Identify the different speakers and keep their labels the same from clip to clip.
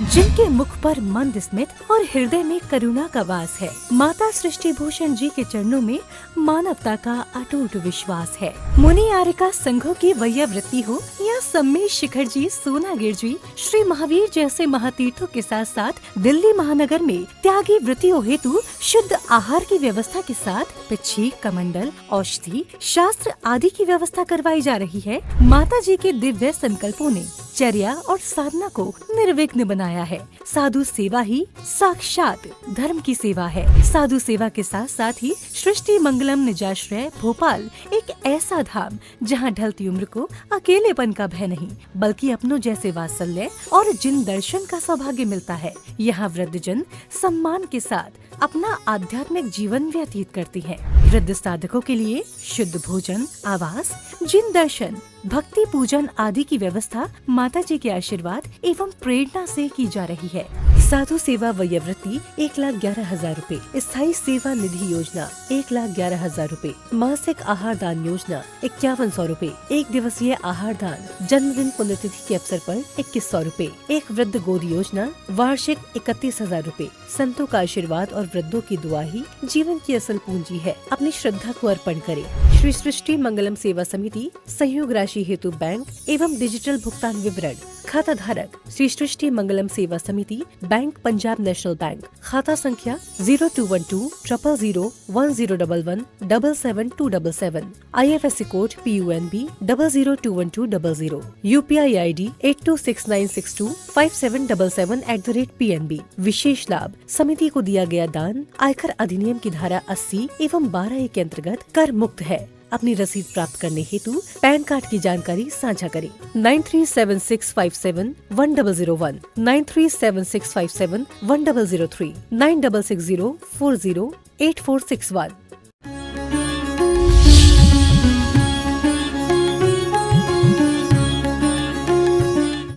Speaker 1: जिनके मुख पर मंद स्मित और हृदय में करुणा का वास है। माता सृष्टि भूषण जी के चरणों में मानवता का अटूट विश्वास है। मुनि आर्यका संघों की वैयावृत्ति हो या सम्मेश शिखर जी, सोनागिर जी, श्री महावीर जैसे महातीर्थों के साथ साथ दिल्ली महानगर में त्यागी वृत्तियों हेतु शुद्ध आहार की व्यवस्था के साथ पिच्छी, कमंडल, औषधि, शास्त्र आदि की व्यवस्था करवाई जा रही है। माता जी के दिव्य संकल्पों ने चर्या और साधना को निर्विघ्न बनाया है। साधु सेवा ही साक्षात धर्म की सेवा है। साधु सेवा के साथ साथ ही सृष्टि मंगलम निजाश्रय भोपाल एक ऐसा धाम जहां ढलती उम्र को अकेलेपन का भय नहीं, बल्कि अपनों जैसे वात्सल्य और जिन दर्शन का सौभाग्य मिलता है। यहाँ वृद्धजन सम्मान के साथ अपना आध्यात्मिक जीवन व्यतीत करती हैं। वृद्ध साधकों के लिए शुद्ध भोजन, आवास, जिन दर्शन, भक्ति पूजन आदि की व्यवस्था माता जी के आशीर्वाद एवं प्रेरणा से की जा रही है। साधु सेवा वयोवृत्ति 1,11,000 रूपए, स्थायी सेवा निधि योजना 1,11,000 रूपए, मासिक आहार दान योजना 5100 रूपए, एक दिवसीय आहार दान, जन्मदिन पुण्यतिथि के अवसर पर 2100 रूपए, एक वृद्ध गोद योजना वार्षिक 31,000 रूपए। संतों का आशीर्वाद और वृद्धों की दुआ ही जीवन की असल पूंजी है। अपनी श्रद्धा को अर्पण करें। श्री सृष्टि मंगलम सेवा समिति, सहयोग राशि हेतु बैंक एवं डिजिटल भुगतान विवरण। खाता धारक श्री सृष्टि मंगलम सेवा समिति, बैंक पंजाब नेशनल बैंक। खाता संख्या 0212001011777277। IFSC code PUNB 0021200। UPI ID 8269625777@PNB। विशेष लाभ समिति को दिया गया दान आयकर अधिनियम की धारा 80 एवं 12A के अंतर्गत कर मुक्त है। अपनी रसीद प्राप्त करने हेतु पैन कार्ड की जानकारी साझा करें। 9376571001, 9376571003, 9660408461।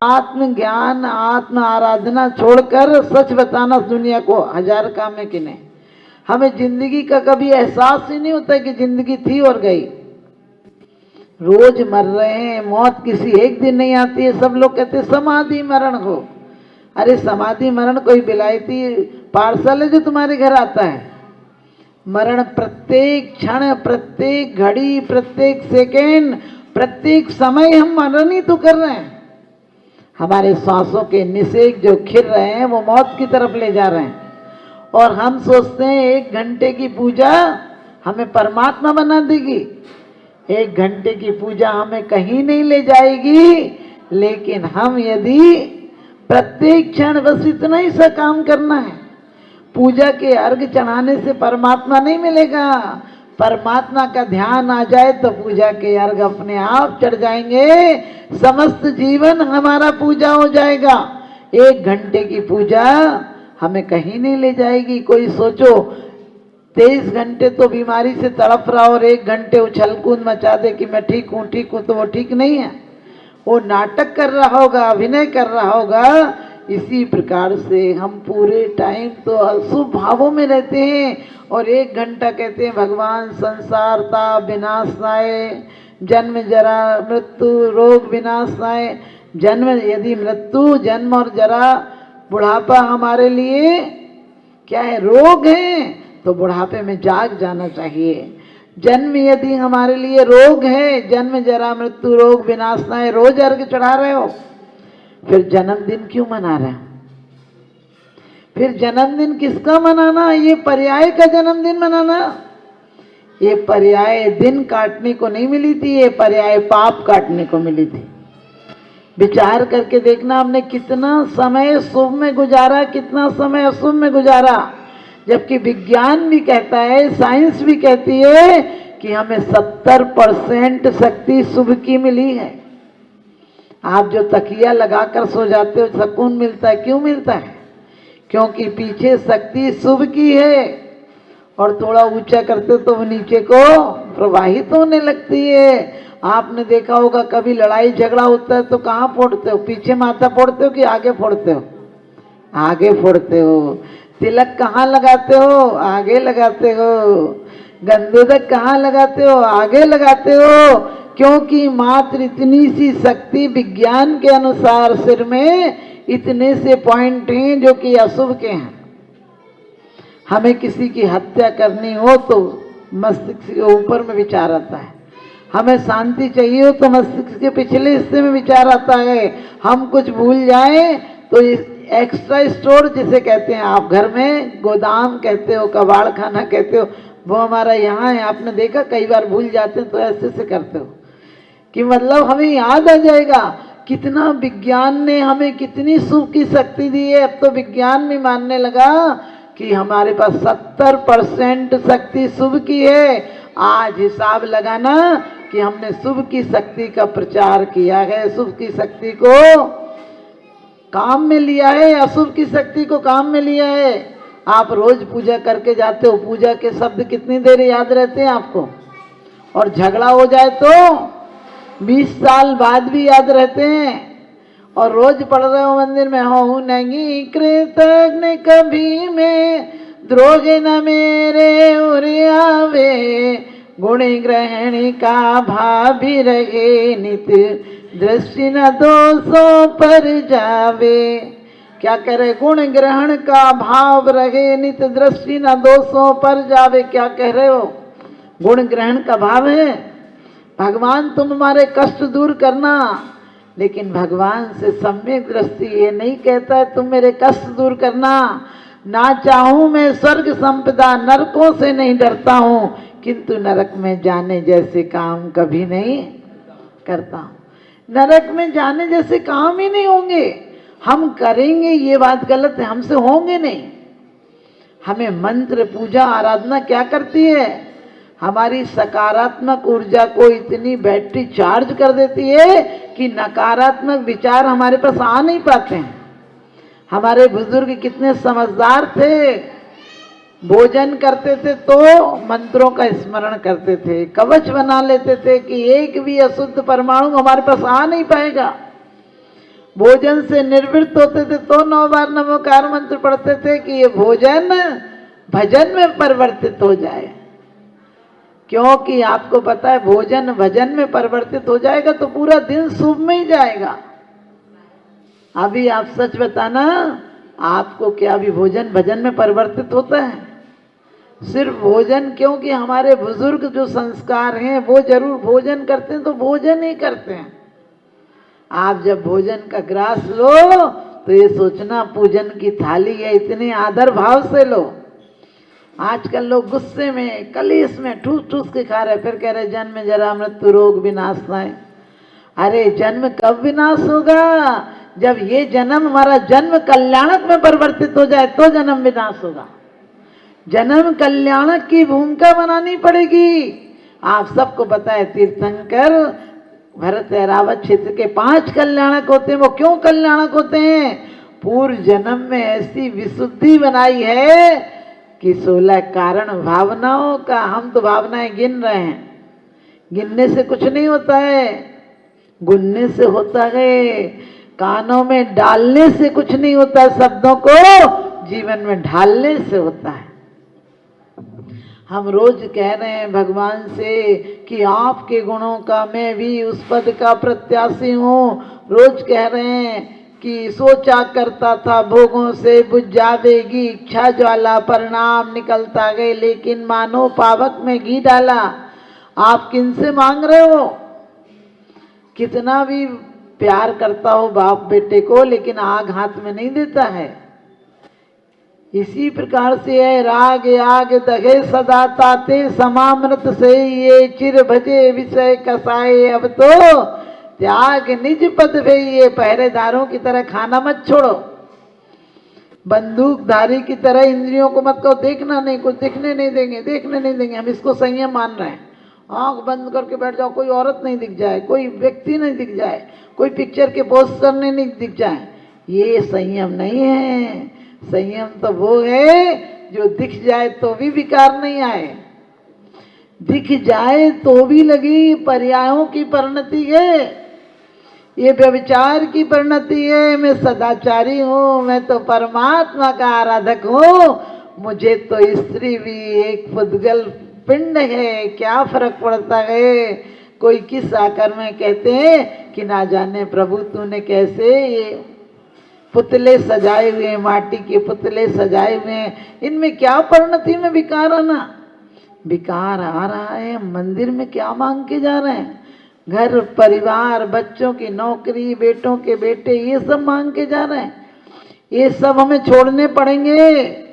Speaker 2: आत्मज्ञान, आत्म आराधना छोड़कर सच बताना दुनिया को 1000 काम है कि नहीं। हमें जिंदगी का कभी एहसास ही नहीं होता कि जिंदगी थी और गई। रोज मर रहे हैं, मौत किसी एक दिन नहीं आती है। सब लोग कहते हैं समाधि मरण हो। अरे समाधि मरण कोई विलायती पार्सल है जो तुम्हारे घर आता है? मरण प्रत्येक क्षण, प्रत्येक घड़ी, प्रत्येक सेकेंड, प्रत्येक समय हम मरण ही तो कर रहे हैं। हमारे सांसों के निषेक जो खिर रहे हैं वो मौत की तरफ ले जा रहे हैं। और हम सोचते हैं 1 घंटे की पूजा हमें परमात्मा बना देगी। 1 घंटे की पूजा हमें कहीं नहीं ले जाएगी। लेकिन हम यदि प्रत्येक क्षण बस इतना ही सा काम करना है। पूजा के अर्घ चढ़ाने से परमात्मा नहीं मिलेगा। परमात्मा का ध्यान आ जाए तो पूजा के अर्घ अपने आप चढ़ जाएंगे। समस्त जीवन हमारा पूजा हो जाएगा। 1 घंटे की पूजा हमें कहीं नहीं ले जाएगी। कोई सोचो 23 घंटे तो बीमारी से तड़प रहा और 1 घंटे उछल कूद मचा दे कि मैं ठीक हूँ तो वो ठीक नहीं है। वो नाटक कर रहा होगा, अभिनय कर रहा होगा। इसी प्रकार से हम पूरे टाइम तो अशुभ भावों में रहते हैं और 1 घंटा कहते हैं भगवान संसार ताप विनाशनाय, जन्म जरा मृत्यु रोग विनाशनाय। जन्म यदि मृत्यु, जन्म और जरा, बुढ़ापा हमारे लिए क्या है? रोग है। तो बुढ़ापे में जाग जाना चाहिए। जन्म यदि हमारे लिए रोग है, जन्म जरा मृत्यु रोग विनाशनाय, रोज अर्घ चढ़ा रहे हो, फिर जन्मदिन क्यों मना रहे हो? फिर जन्मदिन किसका मनाना? ये पर्याय का जन्मदिन मनाना। ये पर्याय दिन काटने को नहीं मिली थी, ये पर्याय पाप काटने को मिली थी। विचार करके देखना, हमने कितना समय शुभ में गुजारा, कितना समय अशुभ में गुजारा। जबकि विज्ञान भी कहता है, साइंस भी कहती है कि हमें 70% शक्ति शुभ की मिली है। आप जो तकिया लगाकर सो जाते हो, सुकून मिलता है। क्यों मिलता है? क्योंकि पीछे शक्ति शुभ की है। और थोड़ा ऊंचा करते तो वो नीचे को प्रवाहित होने लगती है। आपने देखा होगा कभी लड़ाई झगड़ा होता है तो कहाँ फोड़ते हो? पीछे माथा फोड़ते हो कि आगे फोड़ते हो? आगे फोड़ते हो। तिलक कहाँ लगाते हो? आगे लगाते हो। गंधोदक कहाँ लगाते हो? आगे लगाते हो। क्योंकि मात्र इतनी सी शक्ति विज्ञान के अनुसार सिर में इतने से पॉइंट हैं जो कि अशुभ के हैं। हमें किसी की हत्या करनी हो तो मस्तिष्क के ऊपर में विचार आता है, हमें शांति चाहिए हो तो मस्तिष्क के पिछले हिस्से में विचार आता है। हम कुछ भूल जाएं तो एक्स्ट्रा स्टोर जिसे कहते हैं, आप घर में गोदाम कहते हो, कबाड़ खाना कहते हो, वो हमारा यहाँ है। आपने देखा कई बार भूल जाते हैं तो ऐसे से करते हो कि मतलब हमें याद आ जाएगा। कितना विज्ञान ने हमें कितनी सुख की शक्ति दी है। अब तो विज्ञान भी मानने लगा कि हमारे पास 70% शक्ति शुभ की है। आज हिसाब लगाना कि हमने शुभ की शक्ति का प्रचार किया है, शुभ की शक्ति को काम में लिया है, अशुभ की शक्ति को काम में लिया है। आप रोज पूजा करके जाते हो, पूजा के शब्द कितनी देर याद रहते हैं आपको? और झगड़ा हो जाए तो 20 साल बाद भी याद रहते हैं। और रोज पढ़ रहे हो मंदिर में, हो नहीं कृतज्ञ कभी में द्रोह न मेरे उरे आवे, गुण ग्रहण का भाव भी रहे नित दृष्टि न दोषों पर जावे। क्या कह रहे? गुण ग्रहण का भाव रहे नित दृष्टि न दोषों पर जावे। क्या कह रहे हो? गुण ग्रहण का भाव है भगवान तुम हमारे कष्ट दूर करना, लेकिन भगवान से सम्यक दृष्टि ये नहीं कहता है तुम मेरे कष्ट दूर करना। ना चाहूं मैं स्वर्ग संपदा, नरकों से नहीं डरता हूं, किंतु नरक में जाने जैसे काम कभी नहीं करता हूं। नरक में जाने जैसे काम ही नहीं होंगे। हम करेंगे ये बात गलत है, हमसे होंगे नहीं। हमें मंत्र पूजा आराधना क्या करती है? हमारी सकारात्मक ऊर्जा को इतनी बैटरी चार्ज कर देती है कि नकारात्मक विचार हमारे पास आ नहीं पाते हैं। हमारे बुजुर्ग कितने समझदार थे, भोजन करते थे तो मंत्रों का स्मरण करते थे, कवच बना लेते थे कि एक भी अशुद्ध परमाणु हमारे पास आ नहीं पाएगा। भोजन से निर्वृत्त होते थे तो 9 बार नमोकार मंत्र पढ़ते थे कि ये भोजन भजन में परिवर्तित हो जाए। क्योंकि आपको पता है भोजन भजन में परिवर्तित हो जाएगा तो पूरा दिन शुभ में ही जाएगा। अभी आप सच बताना, आपको क्या अभी भोजन भजन में परिवर्तित होता है? सिर्फ भोजन, क्योंकि हमारे बुजुर्ग जो संस्कार हैं वो जरूर भोजन करते हैं तो भोजन ही करते हैं। आप जब भोजन का ग्रास लो तो ये सोचना पूजन की थाली है, इतने आदर भाव से लो। आजकल लोग गुस्से में कलेश में ठूस ठूस के खा रहे, फिर कह रहे जन्म जरा मृत्यु रोग विनाशनाय। अरे जन्म कब विनाश होगा? जब ये जन्म हमारा जन्म कल्याणक में परिवर्तित हो जाए तो जन्म विनाश होगा। जन्म कल्याणक की भूमिका बनानी पड़ेगी। आप सबको पता है तीर्थंकर भरत रावत क्षेत्र के 5 कल्याणक होते हैं। वो क्यों कल्याणक होते हैं? पूर्व जन्म में ऐसी विशुद्धि बनाई है कि 16 कारण भावनाओं का, हम तो भावनाएं गिन रहे हैं, गिनने से कुछ नहीं होता है, गुनने से होता है। कानों में डालने से कुछ नहीं होता, शब्दों को जीवन में ढालने से होता है। हम रोज कह रहे हैं भगवान से कि आपके गुणों का मैं भी उस पद का प्रत्याशी हूँ। रोज कह रहे हैं कि सोचा करता था भोगों से बुझ जावेगी इच्छा ज्वाला, परिणाम निकलता गए लेकिन मानो पावक में घी डाला। आप किनसे मांग रहे हो? कितना भी प्यार करता हो बाप बेटे को, लेकिन आग हाथ में नहीं देता है। इसी प्रकार से है राग आग दगे सदा ताते, समामृत से ये चिर भजे विषय कसाए। अब तो त्याग निज पद पे, ये पहरेदारों की तरह खाना मत छोड़ो, बंदूकधारी की तरह इंद्रियों को मत कहो देखना नहीं, कुछ दिखने नहीं देंगे, देखने नहीं देंगे। हम इसको संयम मान रहे हैं। आंख बंद करके बैठ जाओ, कोई औरत नहीं दिख जाए, कोई व्यक्ति नहीं दिख जाए, कोई पिक्चर के पोस्टर नहीं दिख जाए। ये संयम नहीं है। संयम तो वो है जो दिख जाए तो भी विकार नहीं आए, दिख जाए तो भी लगी पर्यायों की परिणति है। ये व्यभिचार की परिणति है। मैं सदाचारी हूँ, मैं तो परमात्मा का आराधक हूँ, मुझे तो स्त्री भी एक पुद्गल पिंड है, क्या फर्क पड़ता है। कोई किस आकर में कहते हैं कि ना जाने प्रभु तूने कैसे ये पुतले सजाए हुए हैं, माटी के पुतले सजाए हुए हैं, इनमें क्या परिणति में विकार आना? विकार आ रहा है। मंदिर में क्या मांग के जा रहे हैं? घर परिवार, बच्चों की नौकरी, बेटों के बेटे, ये सब मांग के जा रहे हैं। ये सब हमें छोड़ने पड़ेंगे।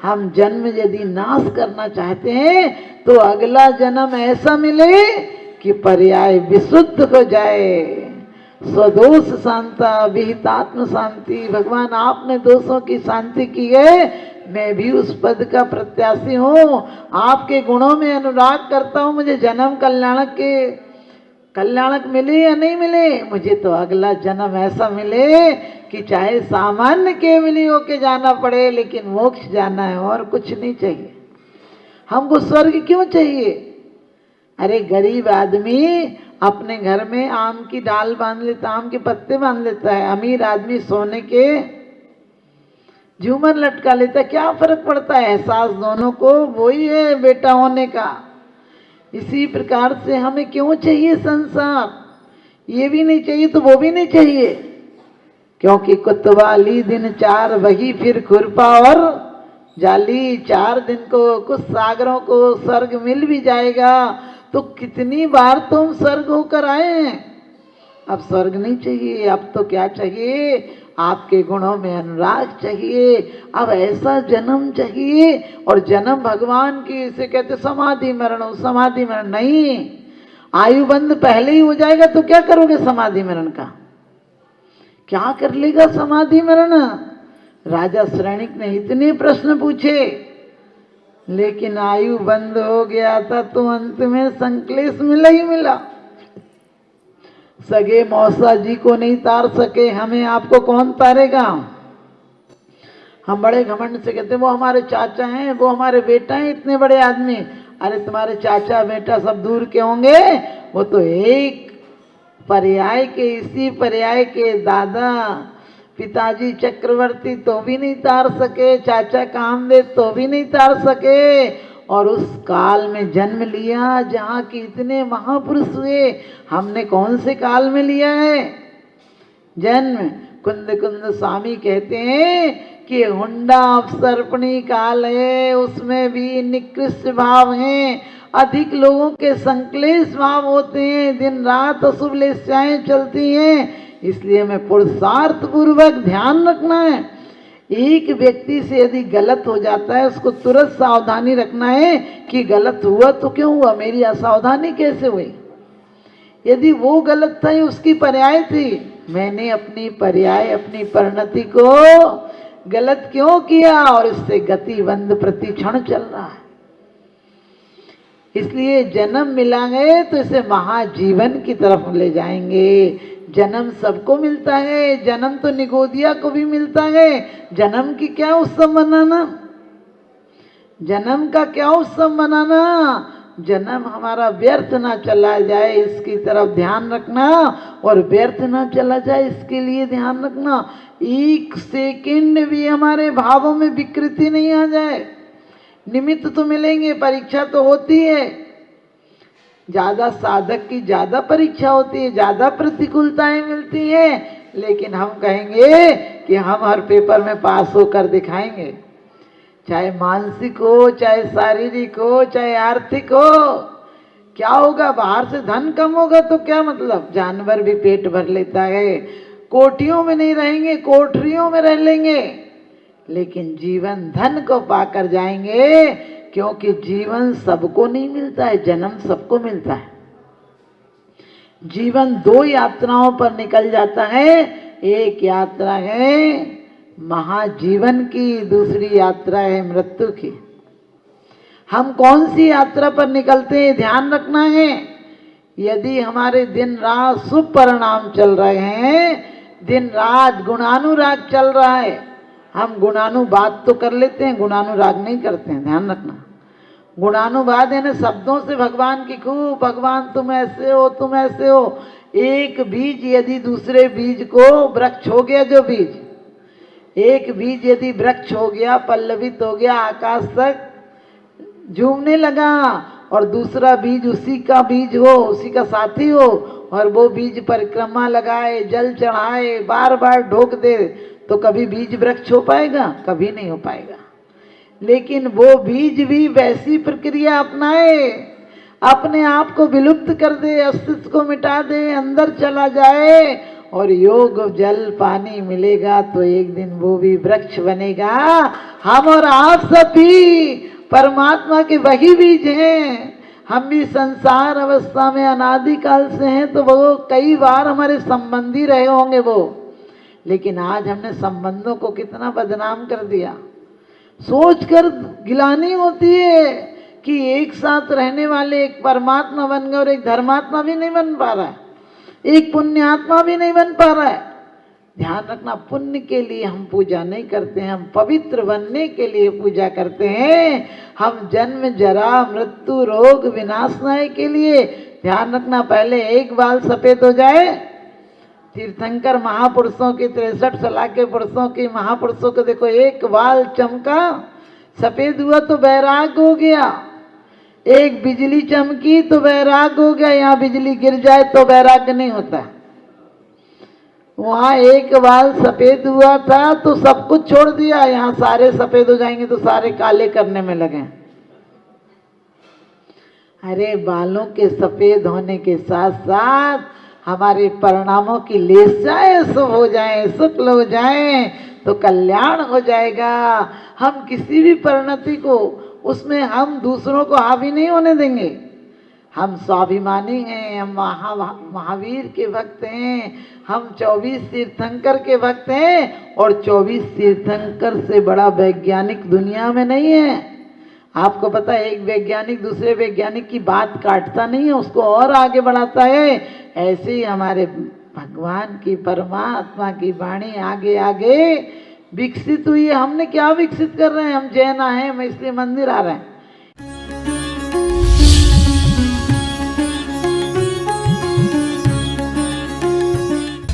Speaker 2: हम जन्म यदि नाश करना चाहते हैं तो अगला जन्म ऐसा मिले कि पर्याय विशुद्ध हो जाए। स्वदोष शांता विहितात्म शांति। भगवान आपने दोषों की शांति की है, मैं भी उस पद का प्रत्याशी हूँ। आपके गुणों में अनुराग करता हूँ। मुझे जन्म कल्याणक मिले या नहीं मिले, मुझे तो अगला जन्म ऐसा मिले कि चाहे सामान्य केवली होके जाना पड़े, लेकिन मोक्ष जाना है और कुछ नहीं चाहिए। हमको स्वर्ग क्यों चाहिए? अरे गरीब आदमी अपने घर में आम की डाल बांध लेता, आम के पत्ते बांध लेता है। अमीर आदमी सोने के झूमर लटका लेता है। क्या फर्क पड़ता है? एहसास दोनों को वही है बेटा होने का। इसी प्रकार से हमें क्यों चाहिए संसार? ये भी नहीं चाहिए तो वो भी नहीं चाहिए, क्योंकि कुतवाली दिन चार वही फिर खुरपा और जाली। 4 दिन को कुछ सागरों को स्वर्ग मिल भी जाएगा तो कितनी बार तुम स्वर्ग होकर आए हैं। अब स्वर्ग नहीं चाहिए, अब तो क्या चाहिए? आपके गुणों में अनुराग चाहिए। अब ऐसा जन्म चाहिए, और जन्म भगवान की, इसे कहते समाधि मरण। समाधि मरण नहीं, आयु बंद पहले ही हो जाएगा तो क्या करोगे समाधि मरण का? क्या कर लेगा समाधि मरण? राजा श्रेणिक ने इतने प्रश्न पूछे, लेकिन आयु बंद हो गया था तो अंत में संक्लेश मिला ही मिला। सगे मौसा जी को नहीं तार सके, हमें आपको कौन तारेगा? हम बड़े घमंड से कहते वो हमारे चाचा हैं, वो हमारे बेटा हैं, इतने बड़े आदमी। अरे तुम्हारे चाचा बेटा सब दूर के होंगे, वो तो एक पर्याय के, इसी पर्याय के दादा पिताजी चक्रवर्ती तो भी नहीं तार सके, चाचा कामदेव तो भी नहीं तार सके। और उस काल में जन्म लिया जहाँ की इतने महापुरुष हुए। हमने कौन से काल में लिया है जन्म? कुंद कुंद स्वामी कहते हैं कि हुंडा अवसर्पणी काल है, उसमें भी निकृष्ट भाव हैं। अधिक लोगों के संक्लेश भाव होते हैं, दिन रात अशुभ लेस्याएं चलती हैं। इसलिए हमें पुरुषार्थ पूर्वक ध्यान रखना है। एक व्यक्ति से यदि गलत हो जाता है, उसको तुरंत सावधानी रखना है कि गलत हुआ तो क्यों हुआ, मेरी असावधानी कैसे हुई। यदि वो गलत था, उसकी पर्याय थी, मैंने अपनी पर्याय, अपनी परिणति को गलत क्यों किया, और इससे गति बंद प्रति क्षण चल रहा है। इसलिए जन्म मिला है तो इसे महाजीवन की तरफ ले जाएंगे। जन्म सबको मिलता है, जन्म तो निगोदिया को भी मिलता है। जन्म की क्या उत्सव मनाना, जन्म का क्या उत्सव मनाना? जन्म हमारा व्यर्थ ना चला जाए इसकी तरफ ध्यान रखना, और व्यर्थ ना चला जाए इसके लिए ध्यान रखना। एक सेकंड भी हमारे भावों में विकृति नहीं आ जाए। निमित्त तो मिलेंगे, परीक्षा तो होती है, ज्यादा साधक की ज्यादा परीक्षा होती है, ज्यादा प्रतिकूलताएं मिलती हैं, लेकिन हम कहेंगे कि हम हर पेपर में पास होकर दिखाएंगे, चाहे मानसिक हो, चाहे शारीरिक हो, चाहे आर्थिक हो। क्या होगा? बाहर से धन कम होगा तो क्या मतलब, जानवर भी पेट भर लेता है। कोठियों में नहीं रहेंगे, कोठरियों में रह लेंगे, लेकिन जीवन धन को पाकर जाएंगे, क्योंकि जीवन सबको नहीं मिलता है, जन्म सबको मिलता है। जीवन 2 यात्राओं पर निकल जाता है। एक यात्रा है महाजीवन की, दूसरी यात्रा है मृत्यु की। हम कौन सी यात्रा पर निकलते हैं, ध्यान रखना है। यदि हमारे दिन रात शुभ परिणाम चल रहे हैं, दिन रात गुणानुराग चल रहा है, हम गुणानुवाद तो कर लेते हैं, गुणानुराग नहीं करते हैं, ध्यान रखना। गुणानुवाद है ना, शब्दों से भगवान की खूब, भगवान तुम ऐसे हो, तुम ऐसे हो। एक बीज यदि दूसरे बीज को, वृक्ष हो गया जो बीज, एक बीज यदि वृक्ष हो गया, पल्लवित हो गया, आकाश तक झूमने लगा, और दूसरा बीज उसी का बीज हो, उसी का साथी हो, और वो बीज परिक्रमा लगाए, जल चढ़ाए, बार बार ढोक दे, तो कभी बीज वृक्ष हो पाएगा? कभी नहीं हो पाएगा। लेकिन वो बीज भी वैसी प्रक्रिया अपनाए, अपने आप को विलुप्त कर दे, अस्तित्व को मिटा दे, अंदर चला जाए और योग जल पानी मिलेगा तो एक दिन वो भी वृक्ष बनेगा। हम और आप सब भी परमात्मा के वही बीज हैं। हम भी संसार अवस्था में अनादिकाल से हैं, तो वो कई बार हमारे संबंधी रहे होंगे वो, लेकिन आज हमने संबंधों को कितना बदनाम कर दिया। सोचकर गिलानी होती है कि एक साथ रहने वाले एक परमात्मा बन गए और एक धर्मात्मा भी नहीं बन पा रहा है, एक पुण्यात्मा भी नहीं बन पा रहा है। ध्यान रखना, पुण्य के लिए हम पूजा नहीं करते हैं, हम पवित्र बनने के लिए पूजा करते हैं। हम जन्म जरा मृत्यु रोग विनाशनाय के लिए, ध्यान रखना, पहले एक बाल सफेद हो जाए। तीर्थंकर महापुरुषों की 63 साल के पुरुषों की महापुरुषों को देखो, एक बाल चमका सफेद हुआ तो वैराग हो गया, एक बिजली चमकी तो वैराग हो गया। यहाँ बिजली गिर जाए तो वैराग नहीं होता, वहां एक बाल सफेद हुआ था तो सब कुछ छोड़ दिया। यहाँ सारे सफेद हो जाएंगे तो सारे काले करने में लगे। अरे बालों के सफेद होने के साथ साथ हमारे परिणामों की लेसाएं शुभ हो जाए, शुक्ल हो जाए तो कल्याण हो जाएगा। हम किसी भी परिणति को उसमें हम दूसरों को हावी नहीं होने देंगे। हम स्वाभिमानी हैं, हम महावीर के भक्त हैं, हम 24 तीर्थंकर के भक्त हैं, और 24 तीर्थंकर से बड़ा वैज्ञानिक दुनिया में नहीं है। आपको पता है, एक वैज्ञानिक दूसरे वैज्ञानिक की बात काटता नहीं है, उसको और आगे बढ़ाता है। ऐसे ही हमारे भगवान की, परमात्मा की वाणी आगे आगे विकसित हुई है। हमने क्या विकसित कर रहे हैं? हम जैन हैं, हम इसलिए मंदिर आ रहे हैं।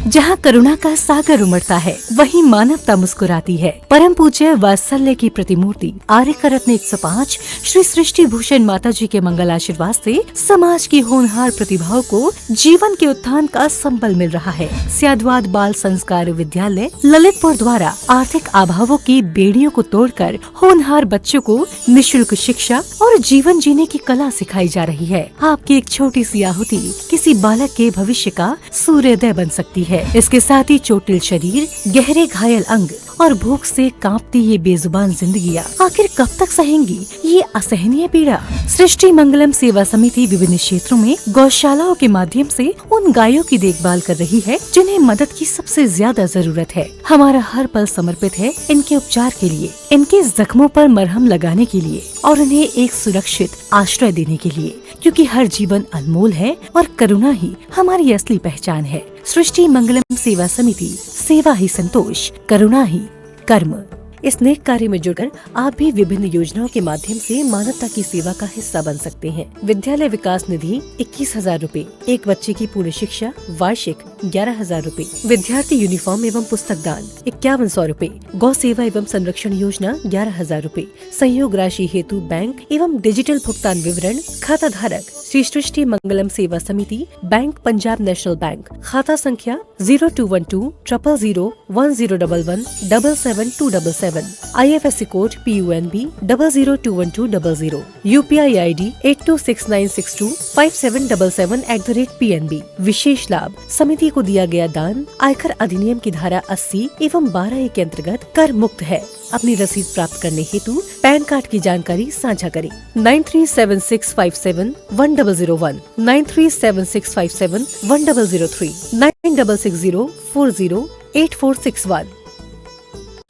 Speaker 1: जहाँ करुणा का सागर उमड़ता है, वहीं मानवता मुस्कुराती है। परम पूज्य वात्सल्य की प्रतिमूर्ति आर्यका रत्न 105 श्री सृष्टि भूषण माता जी के मंगल आशीर्वाद से समाज की होनहार प्रतिभाओं को जीवन के उत्थान का संबल मिल रहा है। स्याद्वाद बाल संस्कार विद्यालय ललितपुर द्वारा आर्थिक अभावों की बेड़ियों को तोड़कर होनहार बच्चों को निःशुल्क शिक्षा और जीवन जीने की कला सिखाई जा रही है। आपकी एक छोटी सी आहुति किसी बालक के भविष्य का सूर्योदय बन सकती है। इसके साथ ही चोटिल शरीर, गहरे घायल अंग और भूख से कांपती ये बेजुबान जिंदगियां आखिर कब तक सहेंगी ये असहनीय पीड़ा। सृष्टि मंगलम सेवा समिति विभिन्न क्षेत्रों में गौशालाओं के माध्यम से उन गायों की देखभाल कर रही है जिन्हें मदद की सबसे ज्यादा जरूरत है। हमारा हर पल समर्पित है इनके उपचार के लिए, इनके जख्मों पर मरहम लगाने के लिए और उन्हें एक सुरक्षित आश्रय देने के लिए, क्योंकि हर जीवन अनमोल है और करुणा ही हमारी असली पहचान है। सृष्टि मंगलम सेवा समिति, सेवा ही संतोष, करुणा ही कर्म। इस नेक कार्य में जुड़कर आप भी विभिन्न योजनाओं के माध्यम से मानवता की सेवा का हिस्सा बन सकते हैं। विद्यालय विकास निधि 21,000 रूपए, एक बच्चे की पूर्ण शिक्षा वार्षिक 11,000 रूपए, विद्यार्थी यूनिफॉर्म एवं पुस्तक दान 5100 रूपए, गौ सेवा एवं संरक्षण योजना 11,000 रूपए, संयोग राशि हेतु बैंक एवं डिजिटल भुगतान विवरण, खाता धारक श्री सृष्टि मंगलम सेवा समिति, बैंक पंजाब नेशनल बैंक, खाता संख्या 0212 000 1011 77277, IFSC code PUNB 002120, UPI ID 8269625777@PNB। विशेष लाभ, समिति को दिया गया दान आयकर अधिनियम की धारा 80 एवं 12A के अंतर्गत कर मुक्त है। अपनी रसीद प्राप्त करने हेतु पैन कार्ड की जानकारी साझा करें। 9376571001, 9376571003, 9660408461।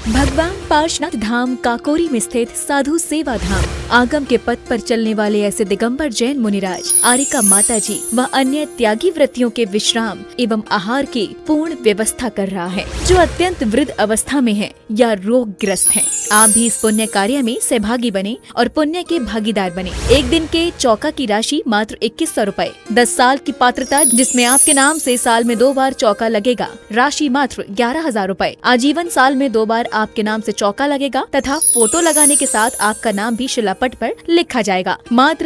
Speaker 3: भगवान पार्श्वनाथ धाम काकोरी में स्थित साधु सेवा धाम आगम के पथ पर चलने वाले ऐसे दिगंबर जैन मुनिराज, आर्यका माता जी व अन्य त्यागी व्रतियों के विश्राम एवं आहार की पूर्ण व्यवस्था कर रहा है, जो अत्यंत वृद्ध अवस्था में है या रोगग्रस्त हैं। आप भी इस पुण्य कार्य में सहभागी बने और पुण्य के भागीदार बने। एक दिन के चौका की राशि मात्र 2100 रूपए, 10 साल की पात्रता जिसमें आपके नाम से साल में 2 बार चौका लगेगा, राशि मात्र 11,000 रूपए। आजीवन साल में 2 बार आपके नाम से चौका लगेगा तथा फोटो लगाने के साथ आपका नाम भी शिलापट पर लिखा जाएगा, मात्र